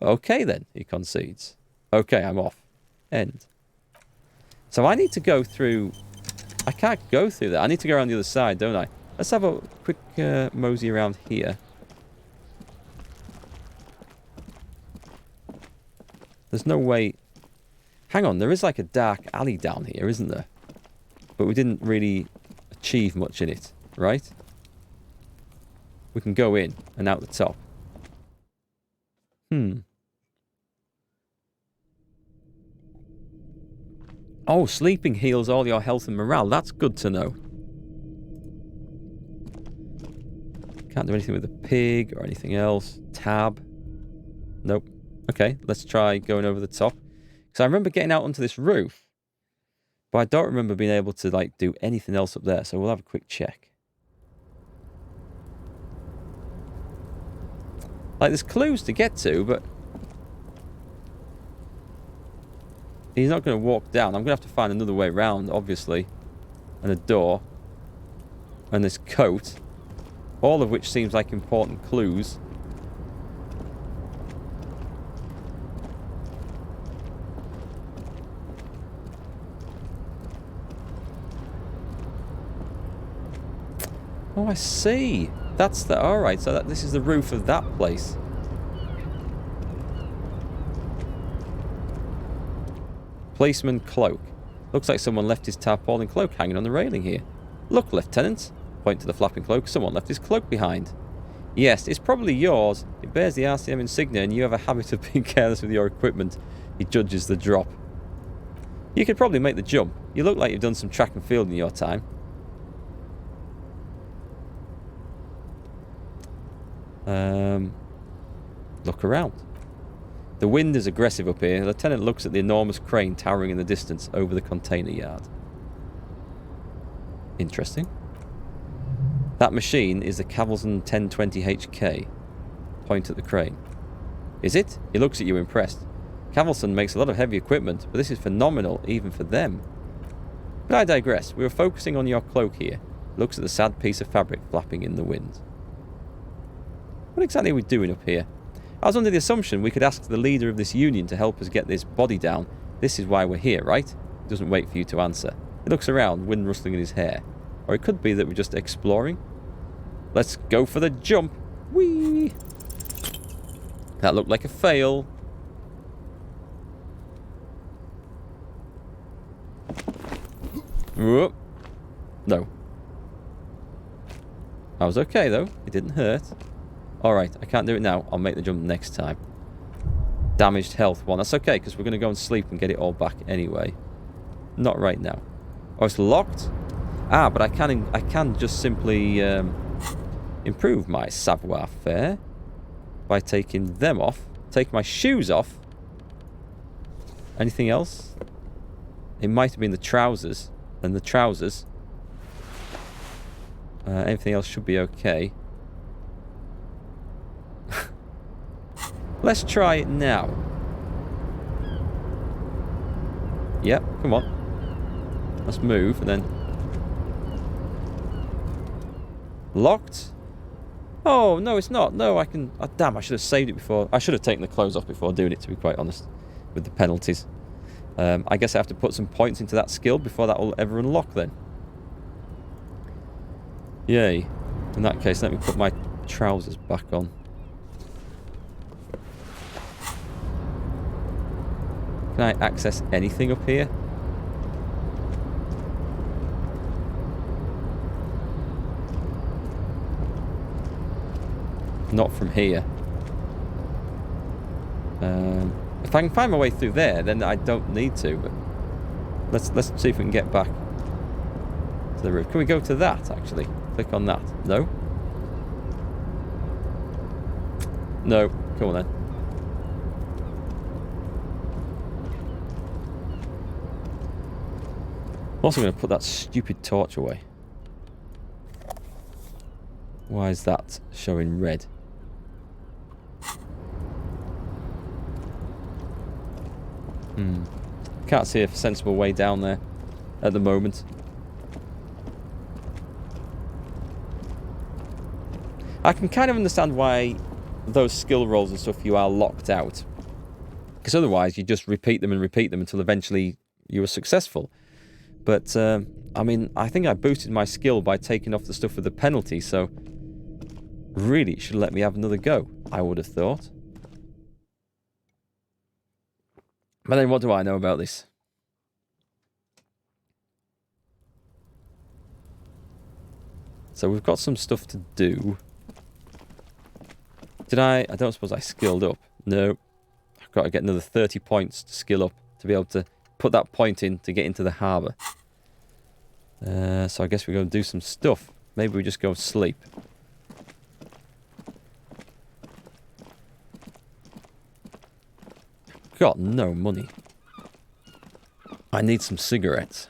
Okay then, he concedes. Okay, I'm off. End. So I need to go through... I can't go through that. I need to go around the other side, don't I? Let's have a quick mosey around here. There's no way... Hang on, there is like a dark alley down here, isn't there? But we didn't really achieve much in it, right? We can go in and out the top. Oh, sleeping heals all your health and morale. That's good to know. Can't do anything with the pig or anything else. Tab. Nope. Okay, let's try going over the top. Because I remember getting out onto this roof. But I don't remember being able to, like, do anything else up there. So we'll have a quick check. Like, there's clues to get to, but... He's not going to walk down. I'm going to have to find another way around, obviously. And a door. And this coat. All of which seems like important clues. Oh, I see. That's the... Alright, so this is the roof of that place. Policeman cloak. Looks like someone left his tarpaulin cloak hanging on the railing here. Look, Lieutenant. Point to the flapping cloak. Someone left his cloak behind. Yes, it's probably yours. It bears the RCM insignia and you have a habit of being careless with your equipment. He judges the drop. You could probably make the jump. You look like you've done some track and field in your time. Look around. The wind is aggressive up here. The lieutenant looks at the enormous crane towering in the distance over the container yard. Interesting. That machine is the Cavalson 1020HK. Point at the crane. Is it? He looks at you impressed. Cavalson makes a lot of heavy equipment, but this is phenomenal even for them. But I digress. We were focusing on your cloak here. Looks at the sad piece of fabric flapping in the wind. What exactly are we doing up here? I was under the assumption we could ask the leader of this union to help us get this body down. This is why we're here, right? He doesn't wait for you to answer. He looks around, wind rustling in his hair. Or it could be that we're just exploring. Let's go for the jump. Whee! That looked like a fail. Whoop. No. I was okay, though. It didn't hurt. Alright, I can't do it now. I'll make the jump next time. Damaged health 1. That's okay, because we're going to go and sleep and get it all back anyway. Not right now. Oh, it's locked? Ah, but I can just simply improve my savoir-faire by taking them off. Take my shoes off. Anything else? It might have been the trousers. And the trousers. Anything else should be okay. Let's try it now. Yep, come on. Let's move and then... Locked? Oh, no, it's not. No, I can... Oh, damn, I should have saved it before. I should have taken the clothes off before doing it, to be quite honest. With the penalties. I guess I have to put some points into that skill before that will ever unlock then. Yay. In that case, let me put my trousers back on. Can I access anything up here? Not from here. If I can find my way through there, then I don't need to. But let's see if we can get back to the roof. Can we go to that, actually? Click on that. No? No. Come on, then. I'm also going to put that stupid torch away. Why is that showing red? Can't see a sensible way down there at the moment. I can kind of understand why those skill rolls and stuff, you are locked out. Because otherwise, you just repeat them until eventually you were successful. But, I mean, I think I boosted my skill by taking off the stuff with the penalty, so really it should let me have another go, I would have thought. But then what do I know about this? So we've got some stuff to do. Did I don't suppose I skilled up. No. I've got to get another 30 points to skill up to be able to put that point in to get into the harbour. So I guess we're going to do some stuff. Maybe we just go sleep. Got no money. I need some cigarettes.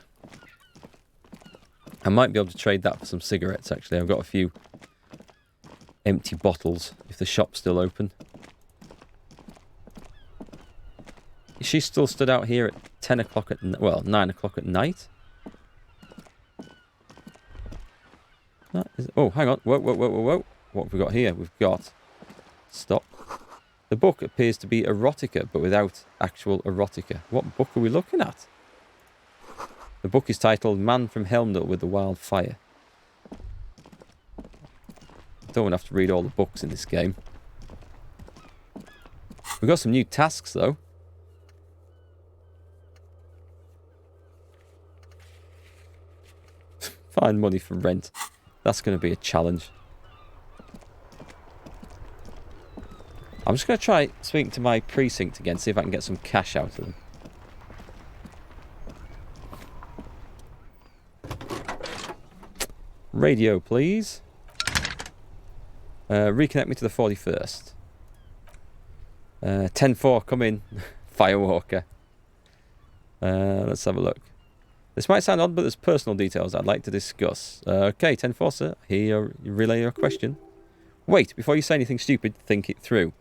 I might be able to trade that for some cigarettes, actually. I've got a few empty bottles, if the shop's still open. Is she still stood out here at 10 o'clock at... well, 9 o'clock at night? Oh, hang on. Whoa. What have we got here? We've got... Stop. The book appears to be erotica, but without actual erotica. What book are we looking at? The book is titled Man from Helmdale with the Wild Fire. Don't want to have to read all the books in this game. We've got some new tasks, though. Find money for rent. That's going to be a challenge. I'm just going to try speaking to my precinct again, see if I can get some cash out of them. Radio, please. Reconnect me to the 41st. 10-4, come in. Firewalker. Let's have a look. This might sound odd, but there's personal details I'd like to discuss. Okay, 10-4, sir. Here, you relay your question. Wait, before you say anything stupid, think it through.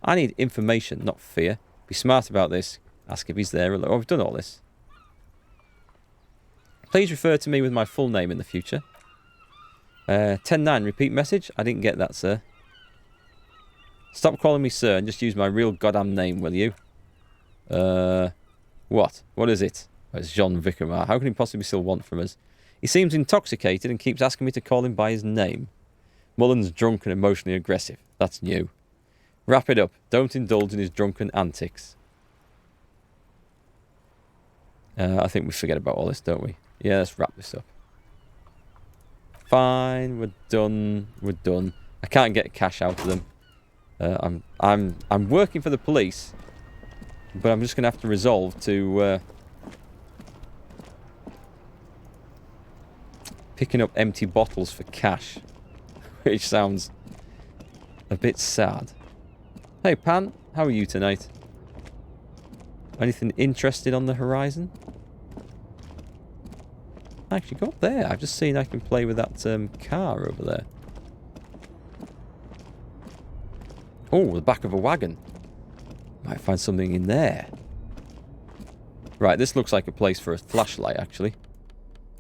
I need information, not fear. Be smart about this. Ask if he's there. Oh, I've done all this. Please refer to me with my full name in the future. 10-9, repeat message. I didn't get that, sir. Stop calling me sir and just use my real goddamn name, will you? What? What is it? Oh, it's Jean Vicomar. How can he possibly still want from us? He seems intoxicated and keeps asking me to call him by his name. Mullen's drunk and emotionally aggressive. That's new. Wrap it up. Don't indulge in his drunken antics. I think we forget about all this, don't we? Yeah, let's wrap this up. Fine, we're done. We're done. I can't get cash out of them. I'm working for the police, but I'm just gonna have to resolve to picking up empty bottles for cash, which sounds a bit sad. Hey Pan, how are you tonight? Anything interesting on the horizon? Actually, go up there. I've just seen I can play with that car over there. Oh, the back of a wagon. Might find something in there. Right, this looks like a place for a flashlight, actually.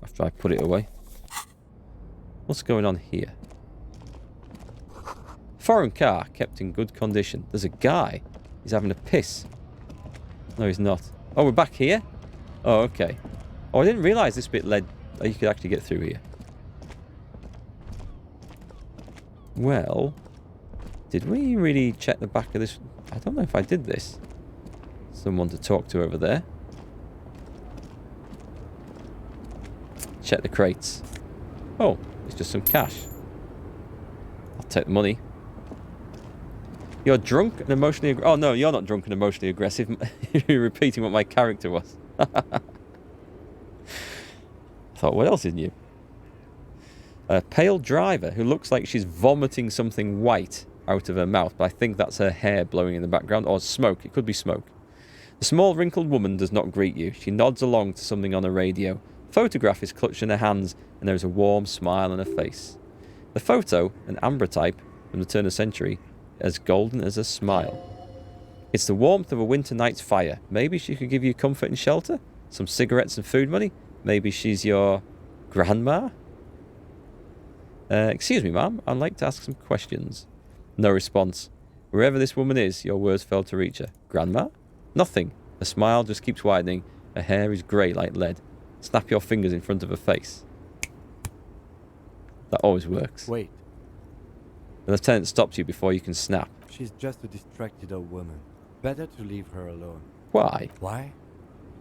After I put it away. What's going on here? Foreign car, kept in good condition. There's a guy. He's having a piss. No, he's not. Oh, we're back here? Oh, okay. Oh, I didn't realise this bit led... Oh, you could actually get through here. Well... Did we really check the back of this? I don't know if I did this. Someone to talk to over there. Check the crates. Oh, it's just some cash. I'll take the money. You're drunk and emotionally... Oh, no, you're not drunk and emotionally aggressive. You're repeating what my character was. I thought, what else is new? A pale driver who looks like she's vomiting something white out of her mouth, but I think that's her hair blowing in the background, or smoke. It could be smoke. The small wrinkled woman does not greet you. She nods along to something on a radio. A photograph is clutched in her hands, and there is a warm smile on her face. The photo, an amber type from the turn of the century, as golden as a smile. It's the warmth of a winter night's fire. Maybe she could give you comfort and shelter? Some cigarettes and food money? Maybe she's your grandma? Excuse me, ma'am. I'd like to ask some questions. No response. Wherever this woman is, your words failed to reach her. Grandma? Nothing. Her smile just keeps widening. Her hair is grey like lead. Snap your fingers in front of her face. That always works. Wait. The lieutenant stopped you before you can snap. She's just a distracted old woman. Better to leave her alone. Why? Why?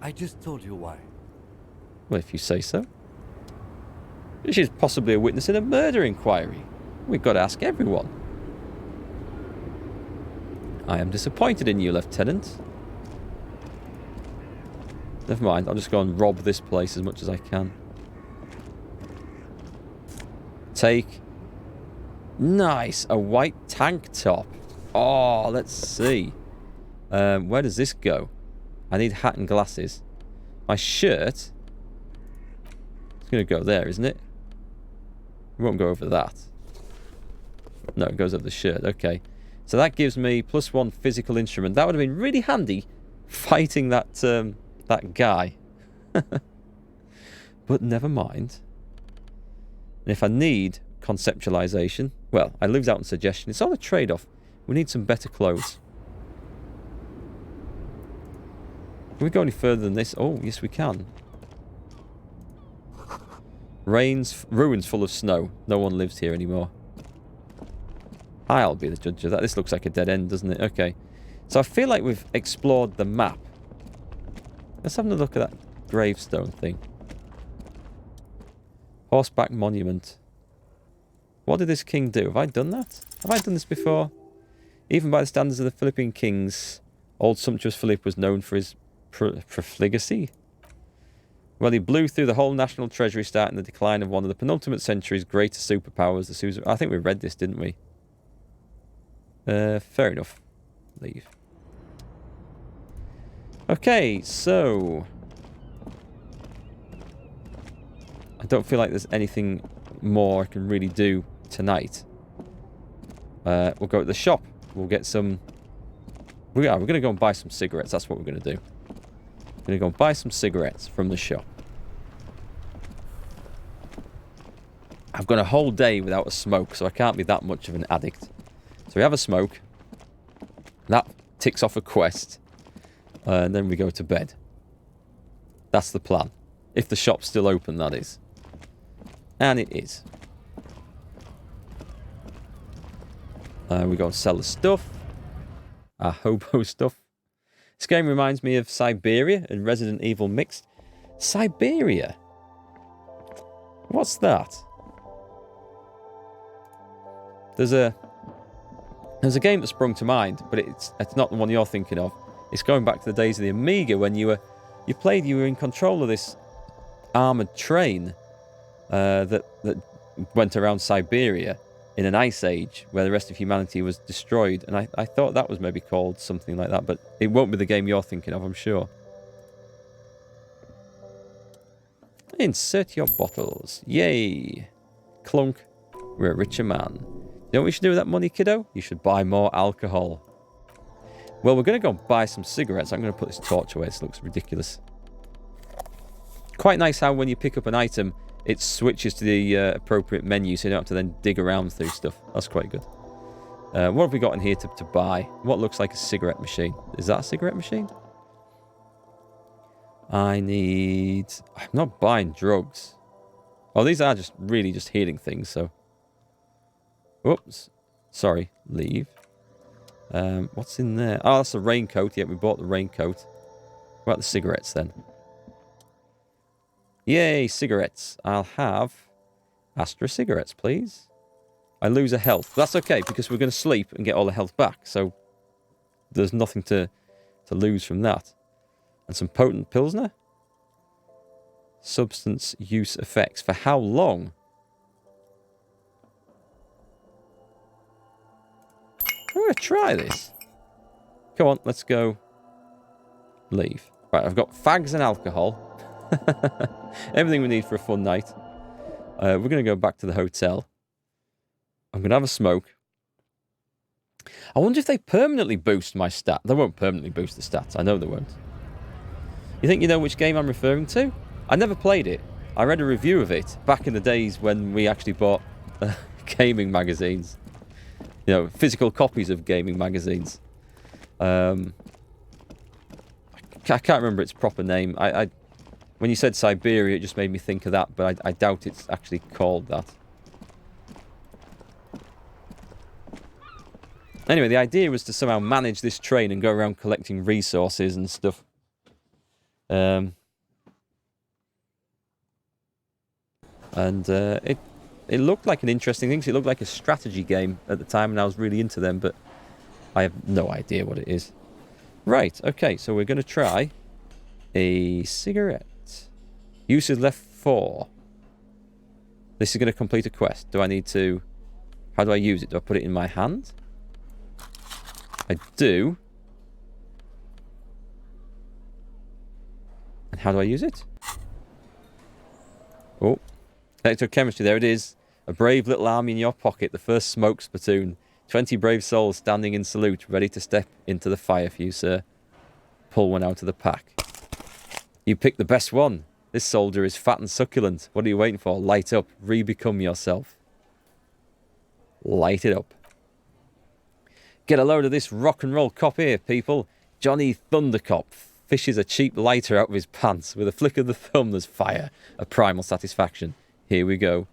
I just told you why. Well, if you say so. She's possibly a witness in a murder inquiry. We've got to ask everyone. I am disappointed in you, Lieutenant. Never mind, I'll just go and rob this place as much as I can. Take. Nice, a white tank top. Oh, let's see. Where does this go? I need hat and glasses. My shirt. It's going to go there, isn't it? It won't go over that. No, it goes over the shirt. Okay. So that gives me +1 physical instrument. That would have been really handy fighting that that guy. But never mind. And if I need conceptualization, well, I lose out on suggestion. It's all a trade-off. We need some better clothes. Can we go any further than this? Oh, yes we can. Ruins full of snow. No one lives here anymore. I'll be the judge of that. This looks like a dead end, doesn't it? Okay. So I feel like we've explored the map. Let's have a look at that gravestone thing. Horseback monument. What did this king do? Have I done that? Have I done this before? Even by the standards of the Philippine kings, old sumptuous Philip was known for his profligacy. Well, he blew through the whole national treasury, starting the decline of one of the penultimate century's greatest superpowers, the Susan. I think we read this, didn't we? Fair enough. Leave. Okay, so I don't feel like there's anything more I can really do tonight. We'll go to the shop. We'll get some. We're going to go and buy some cigarettes. That's what we're going to do. We're going to go and buy some cigarettes from the shop. I've gone a whole day without a smoke, so I can't be that much of an addict. So we have a smoke. That ticks off a quest. And then we go to bed. That's the plan. If the shop's still open, that is. And it is. We go and sell the stuff. Our hobo stuff. This game reminds me of Siberia and Resident Evil mixed. Siberia? What's that? There's a game that sprung to mind, but it's not the one you're thinking of. It's going back to the days of the Amiga when you were in control of this armoured train that went around Siberia in an ice age where the rest of humanity was destroyed. And I thought that was maybe called something like that, but it won't be the game you're thinking of, I'm sure. Insert your bottles. Yay. Clunk. We're a richer man. You know what we should do with that money, kiddo? You should buy more alcohol. Well, we're going to go buy some cigarettes. I'm going to put this torch away. This looks ridiculous. Quite nice how when you pick up an item, it switches to the appropriate menu, so you don't have to then dig around through stuff. That's quite good. What have we got in here to buy? What looks like a cigarette machine? Is that a cigarette machine? I'm not buying drugs. Oh, these are just really just healing things, so... Whoops. Sorry. Leave. What's in there? Oh, that's a raincoat. Yeah, we bought the raincoat. What about the cigarettes, then? Yay, cigarettes. I'll have Astra cigarettes, please. I lose a health. That's okay, because we're going to sleep and get all the health back, so there's nothing to lose from that. And some potent Pilsner. Substance use effects. For how long? I'm going to try this. Come on, let's go. Leave. Right, I've got fags and alcohol. Everything we need for a fun night. We're going to go back to the hotel. I'm going to have a smoke. I wonder if they permanently boost my stat. They won't permanently boost the stats. I know they won't. You think you know which game I'm referring to? I never played it. I read a review of it back in the days when we actually bought gaming magazines. You know, physical copies of gaming magazines. I can't remember its proper name. When you said Siberia, it just made me think of that, but I doubt it's actually called that. Anyway, the idea was to somehow manage this train and go around collecting resources and stuff. It looked like an interesting thing. It looked like a strategy game at the time, and I was really into them, but I have no idea what it is. Right, okay, so we're going to try a cigarette. Uses left 4. This is going to complete a quest. Do I need to... How do I use it? Do I put it in my hand? I do. And how do I use it? Oh. Electrochemistry, there it is. A brave little army in your pocket. The first smoke platoon. 20 brave souls standing in salute, ready to step into the fire for you, sir. Pull one out of the pack. You picked the best one. This soldier is fat and succulent. What are you waiting for? Light up. Re-become yourself. Light it up. Get a load of this rock and roll cop here, people. Johnny Thundercop fishes a cheap lighter out of his pants. With a flick of the thumb, there's fire. A primal satisfaction. Here we go.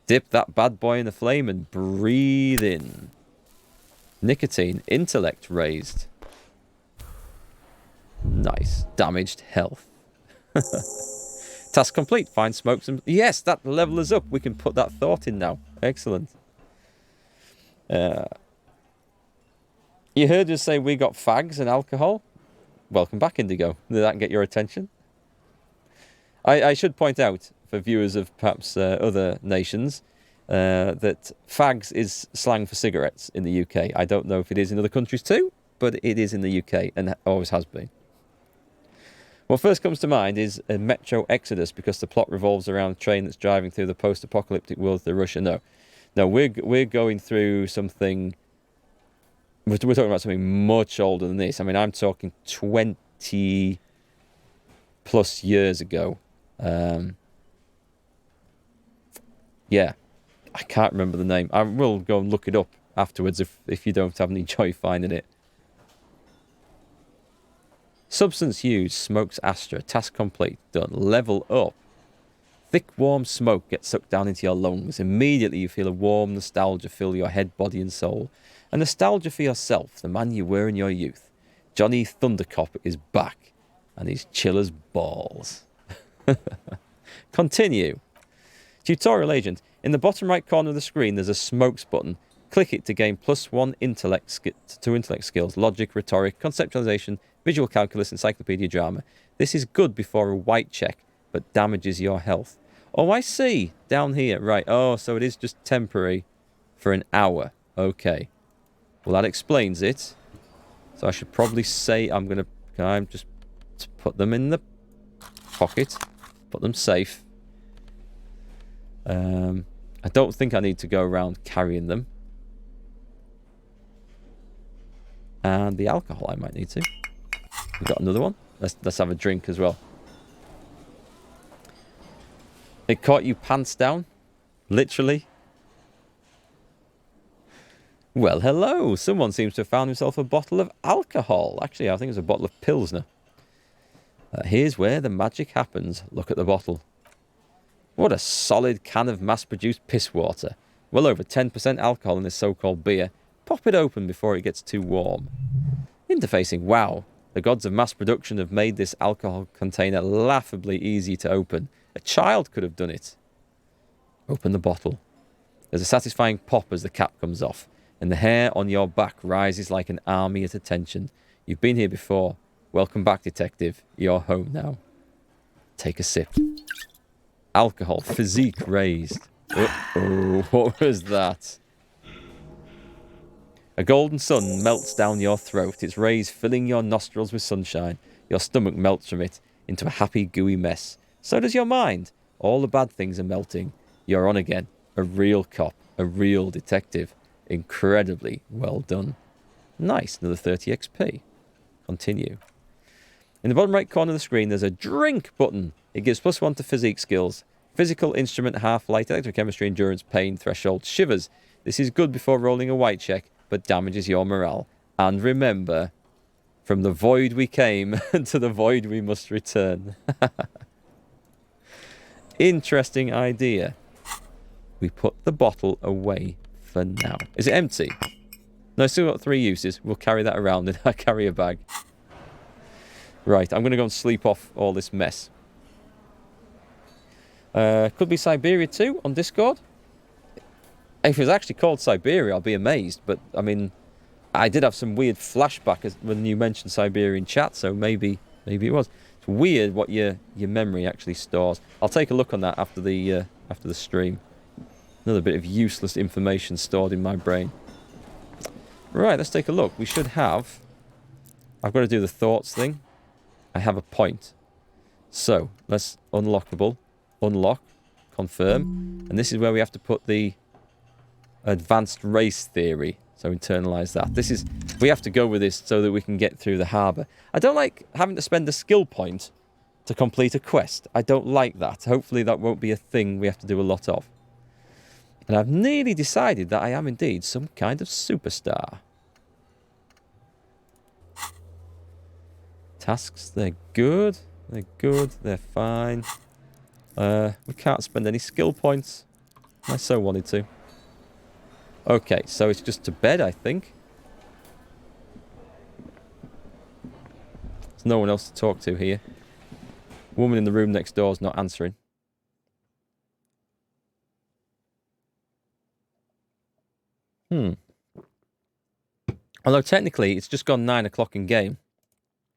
Dip that bad boy in the flame and breathe in. Nicotine. Intellect raised. Nice. Damaged health. Task complete. Find smoke some... Yes, that level us up. We can put that thought in now. Excellent. You heard us say we got fags and alcohol. Welcome back, Indigo. Did that get your attention? I should point out, for viewers of perhaps other nations, that fags is slang for cigarettes in the UK. I don't know if it is in other countries too, but it is in the UK and always has been. What first comes to mind is a Metro Exodus, because the plot revolves around a train that's driving through the post-apocalyptic world of Russia. No, we're going through something... We're talking about something much older than this. I mean, I'm talking 20 plus years ago. Yeah, I can't remember the name. I will go and look it up afterwards if you don't have any joy finding it. Substance used, smokes Astra. Task complete. Done. Level up. Thick, warm smoke gets sucked down into your lungs. Immediately you feel a warm nostalgia fill your head, body and soul. A nostalgia for yourself, the man you were in your youth. Johnny Thundercop is back, and he's chill as balls. Continue. Tutorial agent. In the bottom right corner of the screen, there's a smokes button. Click it to gain +1 intellect skills. Logic, rhetoric, conceptualization, visual calculus, encyclopedia drama. This is good before a white check, but damages your health. Oh, I see. Down here. Right. Oh, so it is just temporary for an hour. Okay. Well, that explains it. So I should probably say can I just put them in the pocket? Put them safe. I don't think I need to go around carrying them. And the alcohol I might need to. We've got another one. Let's have a drink as well. It caught you pants down? Literally? Well, hello. Someone seems to have found himself a bottle of alcohol. Actually, I think it's a bottle of Pilsner. Here's where the magic happens. Look at the bottle. What a solid can of mass-produced piss water. Well over 10% alcohol in this so-called beer. Pop it open before it gets too warm. Interfacing. Wow. The gods of mass production have made this alcohol container laughably easy to open. A child could have done it. Open the bottle. There's a satisfying pop as the cap comes off, and the hair on your back rises like an army at attention. You've been here before. Welcome back, detective. You're home now. Take a sip. Alcohol. Physique raised. Uh-oh. What was that? A golden sun melts down your throat. Its rays filling your nostrils with sunshine. Your stomach melts from it into a happy, gooey mess. So does your mind. All the bad things are melting. You're on again. A real cop. A real detective. Incredibly well done. Nice. Another 30 XP. Continue. In the bottom right corner of the screen, there's a drink button. It gives +1 to physique skills. Physical, instrument, half-light, electrochemistry, endurance, pain, threshold, shivers. This is good before rolling a white check, but damages your morale. And remember, from the void we came, to the void we must return. Interesting idea. We put the bottle away for now. Is it empty? No, it's still got 3 uses. We'll carry that around and I carry a bag. Right, I'm going to go and sleep off all this mess. Could be Siberia too on Discord. If it was actually called Siberia, I'll be amazed. But, I mean, I did have some weird flashback when you mentioned Siberia in chat, so maybe it was. It's weird what your memory actually stores. I'll take a look on that after the stream. Another bit of useless information stored in my brain. Right, let's take a look. We should have... I've got to do the thoughts thing. I have a point. So, let's unlockable. Unlock. Confirm. And this is where we have to put the advanced race theory. So internalize that. This is... We have to go with this so that we can get through the harbour. I don't like having to spend a skill point to complete a quest. I don't like that. Hopefully that won't be a thing we have to do a lot of. And I've nearly decided that I am indeed some kind of superstar. Tasks, they're good. They're good. They're fine. We can't spend any skill points. I so wanted to. Okay, so it's just to bed, I think. There's no one else to talk to here. Woman in the room next door is not answering. Although technically it's just gone 9 o'clock in game.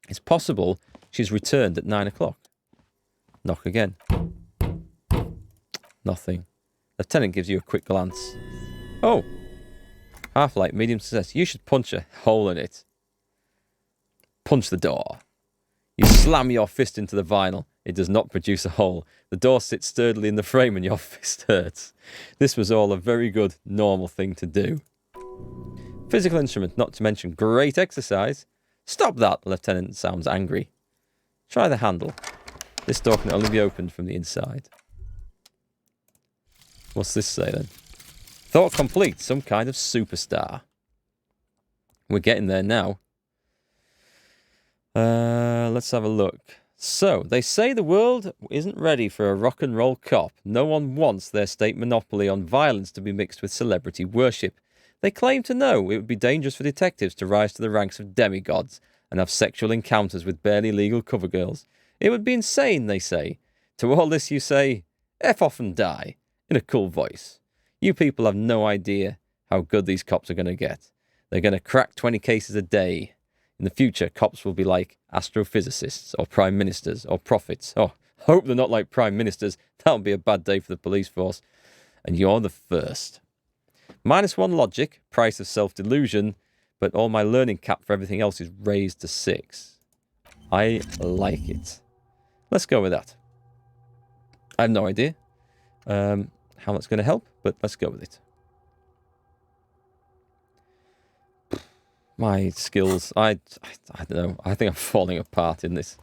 It's possible she's returned at 9 o'clock. Knock again. Nothing. Lieutenant gives you a quick glance. Oh! Half-light, medium success. You should punch a hole in it. Punch the door. You slam your fist into the vinyl. It does not produce a hole. The door sits sturdily in the frame and your fist hurts. This was all a very good, normal thing to do. Physical instrument, not to mention great exercise. Stop that, the lieutenant sounds angry. Try the handle. This door can only be opened from the inside. What's this say then? Thought complete, some kind of superstar. We're getting there now. Let's have a look. So, they say the world isn't ready for a rock and roll cop. No one wants their state monopoly on violence to be mixed with celebrity worship. They claim to know it would be dangerous for detectives to rise to the ranks of demigods and have sexual encounters with barely legal cover girls. It would be insane, they say. To all this you say, F off and die, in a cool voice. You people have no idea how good these cops are going to get. They're going to crack 20 cases a day. In the future, cops will be like astrophysicists or prime ministers or prophets. Oh, hope they're not like prime ministers. That would be a bad day for the police force. And you're the first. -1 logic, price of self-delusion, but all my learning cap for everything else is raised to 6. I like it. Let's go with that. I have no idea how that's going to help, but let's go with it. My skills, I don't know. I think I'm falling apart in this.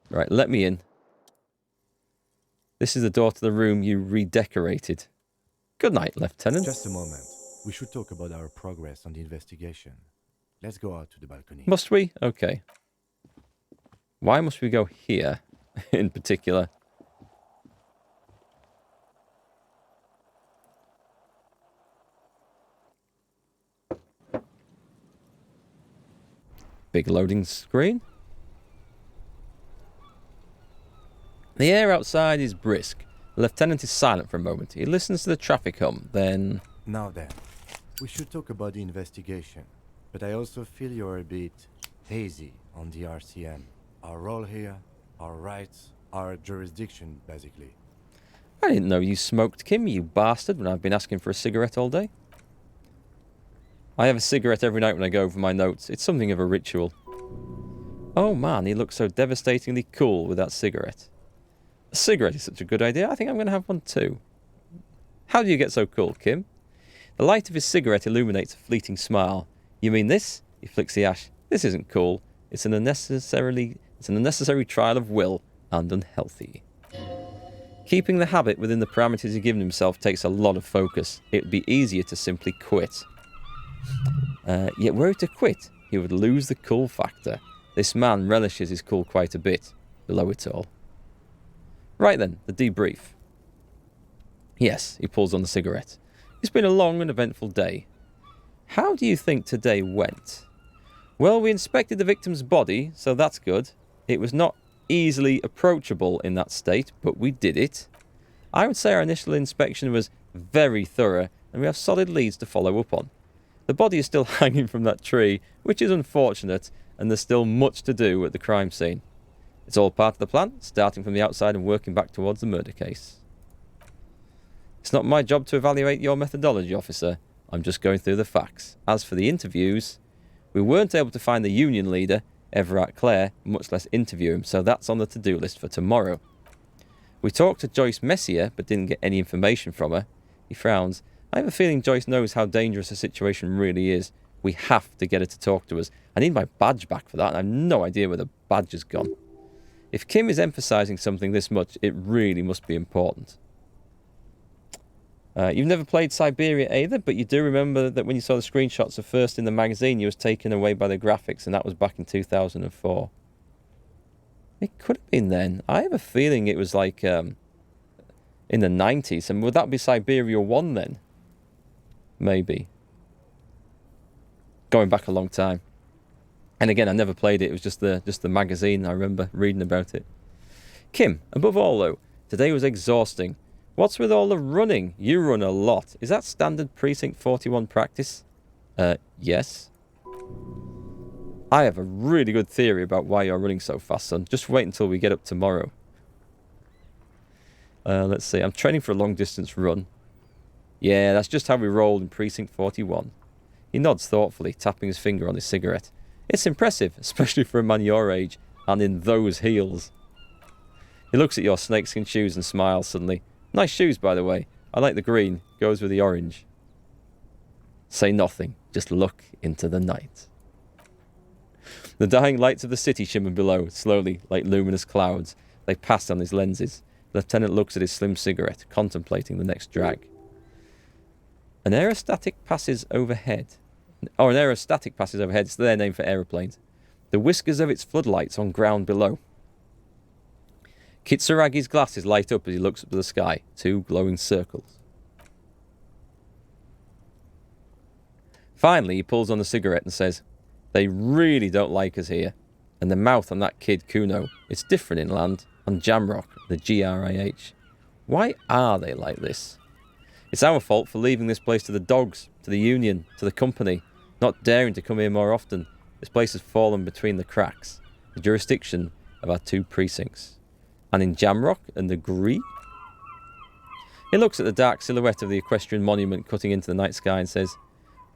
Right, let me in. This is the door to the room you redecorated. Good night, Lieutenant. Just a moment. We should talk about our progress on the investigation. Let's go out to the balcony. Must we? Okay. Why must we go here in particular? Big loading screen. The air outside is brisk. The lieutenant is silent for a moment. He listens to the traffic hum, then... Now then, we should talk about the investigation. But I also feel you're a bit hazy on the RCM. Our role here, our rights, our jurisdiction, basically. I didn't know you smoked, Kim, you bastard, when I've been asking for a cigarette all day. I have a cigarette every night when I go over my notes. It's something of a ritual. Oh man, he looks so devastatingly cool with that cigarette. A cigarette is such a good idea. I think I'm going to have one too. How do you get so cool, Kim? The light of his cigarette illuminates a fleeting smile. You mean this? He flicks the ash. This isn't cool. It's an unnecessary trial of will and unhealthy. Keeping the habit within the parameters he's given himself takes a lot of focus. It would be easier to simply quit. Yet were he to quit, he would lose the cool factor. This man relishes his cool quite a bit, below it all. Right then, the debrief. Yes, he pulls on the cigarette. It's been a long and eventful day. How do you think today went? Well, we inspected the victim's body, so that's good. It was not easily approachable in that state, but we did it. I would say our initial inspection was very thorough, and we have solid leads to follow up on. The body is still hanging from that tree, which is unfortunate, and there's still much to do at the crime scene. It's all part of the plan, starting from the outside and working back towards the murder case. It's not my job to evaluate your methodology, officer. I'm just going through the facts. As for the interviews, we weren't able to find the union leader, Everett Clare, much less interview him, so that's on the to-do list for tomorrow. We talked to Joyce Messier, but didn't get any information from her. He frowns. I have a feeling Joyce knows how dangerous the situation really is. We have to get her to talk to us. I need my badge back for that, and I have no idea where the badge has gone. If Kim is emphasising something this much, it really must be important. You've never played Siberia either, but you do remember that when you saw the screenshots of First in the magazine, you was taken away by the graphics, and that was back in 2004. It could have been then. I have a feeling it was like in the 90s, and would that be Siberia 1 then? Maybe. Going back a long time. And again, I never played it. It was just the magazine. I remember reading about it. Kim, above all though, today was exhausting. What's with all the running? You run a lot. Is that standard Precinct 41 practice? Yes. I have a really good theory about why you're running so fast, son. Just wait until we get up tomorrow. Let's see. I'm training for a long distance run. Yeah, that's just how we roll in Precinct 41. He nods thoughtfully, tapping his finger on his cigarette. It's impressive, especially for a man your age, and in those heels. He looks at your snakeskin shoes and smiles suddenly. Nice shoes, by the way. I like the green. Goes with the orange. Say nothing. Just look into the night. The dying lights of the city shimmer below, slowly, like luminous clouds. They pass on his lenses. The lieutenant looks at his slim cigarette, contemplating the next drag. An aerostatic passes overhead. An aerostatic passes overhead. It's their name for aeroplanes. The whiskers of its floodlights on ground below. Kitsuragi's glasses light up as he looks up to the sky. 2 glowing circles. Finally, he pulls on the cigarette and says, they really don't like us here. And the mouth on that kid Kuno. It's different inland. On Jamrock, the GRIH. Why are they like this? It's our fault for leaving this place to the dogs, to the union, to the company, not daring to come here more often. This place has fallen between the cracks, the jurisdiction of our 2 precincts. And in Jamrock and the Gree? He looks at the dark silhouette of the equestrian monument cutting into the night sky and says,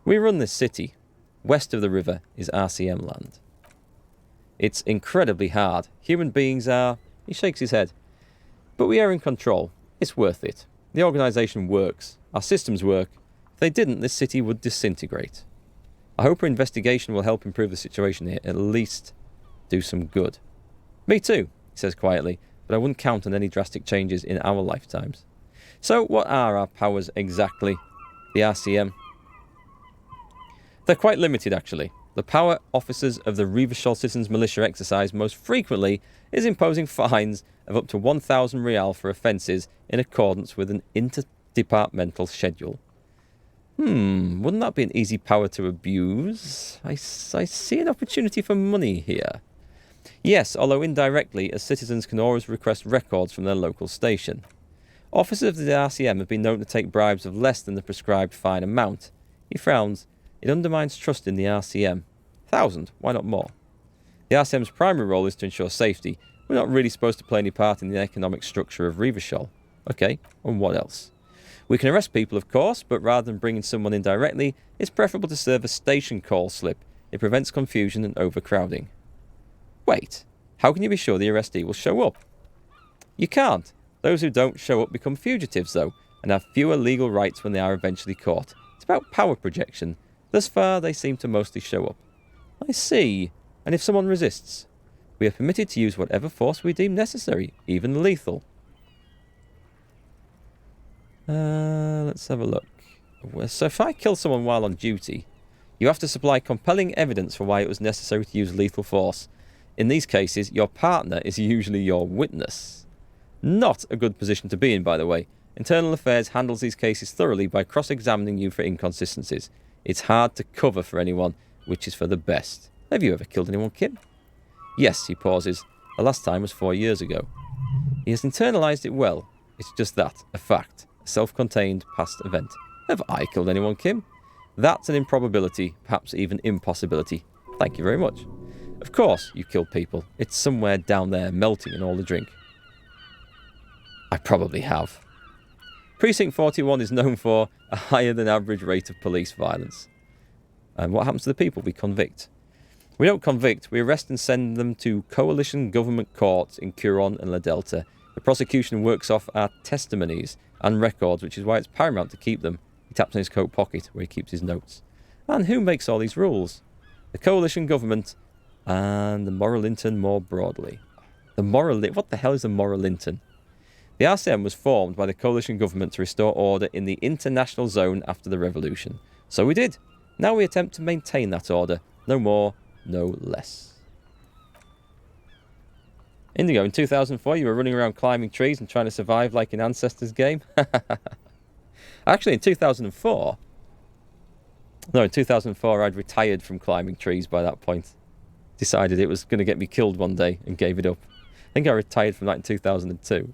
we run this city. West of the river is RCM land. It's incredibly hard. Human beings are... He shakes his head. But we are in control. It's worth it. The organisation works. Our systems work. If they didn't, this city would disintegrate. I hope our investigation will help improve the situation here. At least do some good. Me too, he says quietly, but I wouldn't count on any drastic changes in our lifetimes. So what are our powers exactly? The RCM? They're quite limited, actually. The power officers of the Revachol Citizens Militia exercise most frequently is imposing fines of up to 1,000 real for offences in accordance with an interdepartmental schedule. Wouldn't that be an easy power to abuse? I see an opportunity for money here. Yes, although indirectly, as citizens can always request records from their local station. Officers of the RCM have been known to take bribes of less than the prescribed fine amount. He frowns. It undermines trust in the RCM. 1,000, why not more? The RCM's primary role is to ensure safety. We're not really supposed to play any part in the economic structure of Revachol. Okay, and what else? We can arrest people, of course, but rather than bringing someone in directly, it's preferable to serve a station call slip. It prevents confusion and overcrowding. Wait, how can you be sure the arrestee will show up? You can't. Those who don't show up become fugitives, though, and have fewer legal rights when they are eventually caught. It's about power projection. Thus far, they seem to mostly show up. I see. And if someone resists, we are permitted to use whatever force we deem necessary, even lethal. Let's have a look. So if I kill someone while on duty, you have to supply compelling evidence for why it was necessary to use lethal force. In these cases, your partner is usually your witness. Not a good position to be in, by the way. Internal Affairs handles these cases thoroughly by cross-examining you for inconsistencies. It's hard to cover for anyone, which is for the best. Have you ever killed anyone, Kim? Yes, he pauses. The last time was 4 years ago. He has internalised it well. It's just that, a fact, a self-contained past event. Have I killed anyone, Kim? That's an improbability, perhaps even impossibility. Thank you very much. Of course you kill people. It's somewhere down there melting in all the drink. I probably have. Precinct 41 is known for a higher than average rate of police violence. And what happens to the people we convict? We don't convict, we arrest and send them to coalition government courts in Curon and La Delta. The prosecution works off our testimonies and records, which is why it's paramount to keep them. He taps in his coat pocket where he keeps his notes. And who makes all these rules? The coalition government and the Moralinton more broadly. What the hell is a Moralinton? The RCM was formed by the coalition government to restore order in the international zone after the revolution. So we did. Now we attempt to maintain that order. No more, no less. Indigo, in 2004 you were running around climbing trees and trying to survive like in Ancestors game? Actually, in 2004... No, in 2004 I'd retired from climbing trees by that point. Decided it was going to get me killed one day and gave it up. I think I retired from that in 2002.